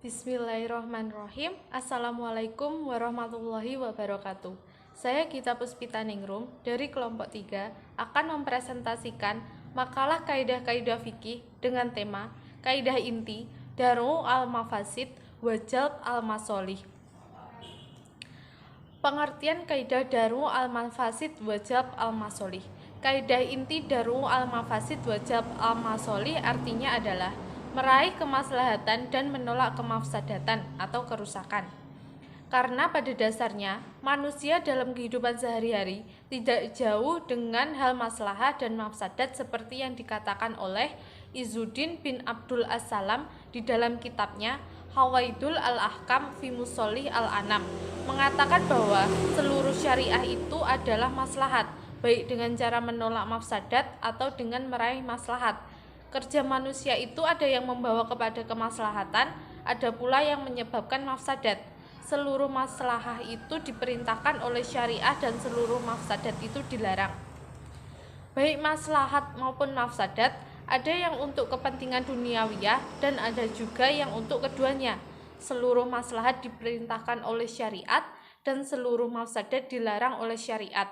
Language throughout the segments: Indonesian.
Bismillahirrahmanirrahim. Assalamualaikum warahmatullahi wabarakatuh. Saya Gita Puspita Ningrum dari kelompok 3 akan mempresentasikan makalah kaidah-kaidah fikih dengan tema kaidah inti Daru al-Mafasid wa Jalb al-Masolih. Pengertian kaidah Daru al-Mafasid wa Jalb al-Masolih. Kaidah inti Daru al-Mafasid wa Jalb al-Masolih artinya adalah meraih kemaslahatan dan menolak kemafsadatan atau kerusakan. Karena pada dasarnya, manusia dalam kehidupan sehari-hari tidak jauh dengan hal maslahah dan mafsadat seperti yang dikatakan oleh Izzuddin bin Abdul As-Salam di dalam kitabnya Hawaidul Al-Ahkam fi Musolih Al-Anam, mengatakan bahwa seluruh syariah itu adalah maslahat, baik dengan cara menolak mafsadat atau dengan meraih maslahat. Kerja manusia itu ada yang membawa kepada kemaslahatan, ada pula yang menyebabkan mafsadat. Seluruh maslahah itu diperintahkan oleh syariah dan seluruh mafsadat itu dilarang. Baik maslahat maupun mafsadat, ada yang untuk kepentingan duniawiyah dan ada juga yang untuk keduanya. Seluruh maslahat diperintahkan oleh syariat dan seluruh mafsadat dilarang oleh syariat.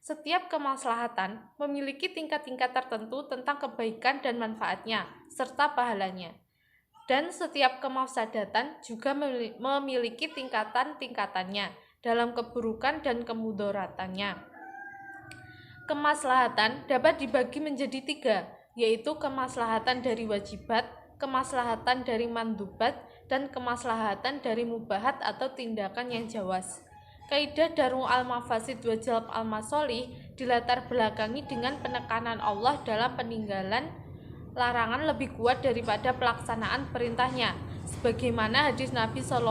Setiap kemaslahatan memiliki tingkat-tingkat tertentu tentang kebaikan dan manfaatnya, serta pahalanya. Dan setiap kemafsadatan juga memiliki tingkatan-tingkatannya dalam keburukan dan kemudaratannya. Kemaslahatan dapat dibagi menjadi 3, yaitu kemaslahatan dari wajibat, kemaslahatan dari mandubat, dan kemaslahatan dari mubahat atau tindakan yang jawas. Kaidah Daru al-Mafasid wa Jalb al-Masolih dilatar belakangi dengan penekanan Allah dalam peninggalan larangan lebih kuat daripada pelaksanaan perintahnya. Sebagaimana hadis Nabi SAW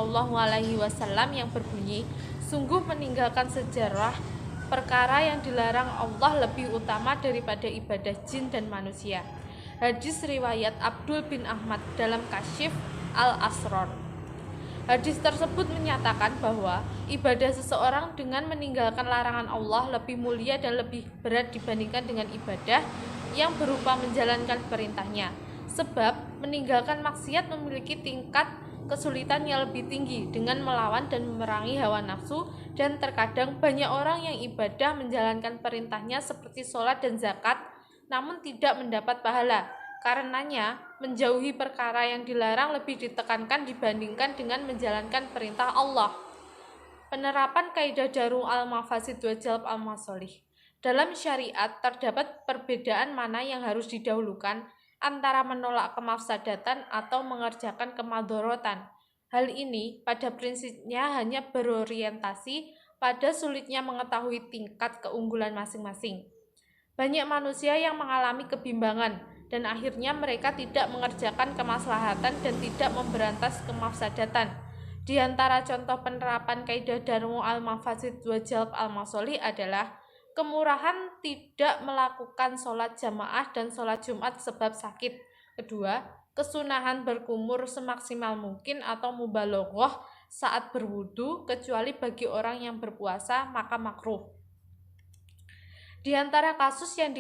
yang berbunyi, sungguh meninggalkan sejarah perkara yang dilarang Allah lebih utama daripada ibadah jin dan manusia. Hadis riwayat Abdul bin Ahmad dalam Kasyif al-Asrar. Hadis tersebut menyatakan bahwa ibadah seseorang dengan meninggalkan larangan Allah lebih mulia dan lebih berat dibandingkan dengan ibadah yang berupa menjalankan perintahnya. Sebab meninggalkan maksiat memiliki tingkat kesulitan yang lebih tinggi dengan melawan dan memerangi hawa nafsu, dan terkadang banyak orang yang ibadah menjalankan perintahnya seperti sholat dan zakat namun tidak mendapat pahala. Karenanya, menjauhi perkara yang dilarang lebih ditekankan dibandingkan dengan menjalankan perintah Allah. Penerapan kaidah Daru al-Mafasid wa Jalb al-Masolih. Dalam syariat terdapat perbedaan mana yang harus didahulukan antara menolak kemafsadatan atau mengerjakan kemadharatan. Hal ini pada prinsipnya hanya berorientasi pada sulitnya mengetahui tingkat keunggulan masing-masing. Banyak manusia yang mengalami kebimbangan dan akhirnya mereka tidak mengerjakan kemaslahatan dan tidak memberantas kemafsadatan. Di antara contoh penerapan kaidah Daru al-Mafasid wa Jalb al-Masolih adalah kemurahan tidak melakukan sholat jamaah dan sholat Jumat sebab sakit. Kedua, kesunahan berkumur semaksimal mungkin atau mubalaghah saat berwudu kecuali bagi orang yang berpuasa maka makruh. Di antara kasus yang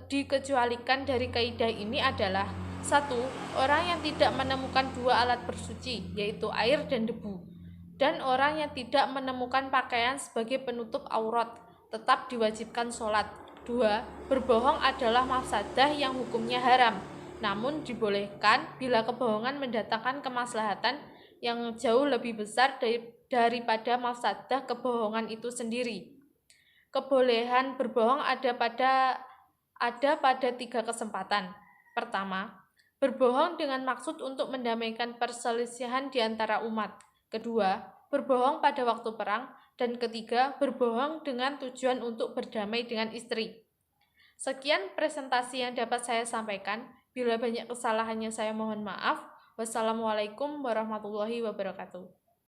dikecualikan dari kaidah ini adalah 1. Orang yang tidak menemukan 2 alat bersuci, yaitu air dan debu, dan orang yang tidak menemukan pakaian sebagai penutup aurat, tetap diwajibkan sholat. 2. Berbohong adalah mafsadah yang hukumnya haram, namun dibolehkan bila kebohongan mendatangkan kemaslahatan yang jauh lebih besar daripada mafsadah kebohongan itu sendiri. Kebolehan berbohong ada pada 3 kesempatan. Pertama, berbohong dengan maksud untuk mendamaikan perselisihan di antara umat. Kedua, berbohong pada waktu perang. Dan ketiga, berbohong dengan tujuan untuk berdamai dengan istri. Sekian presentasi yang dapat saya sampaikan. Bila banyak kesalahannya saya mohon maaf. Wassalamualaikum warahmatullahi wabarakatuh.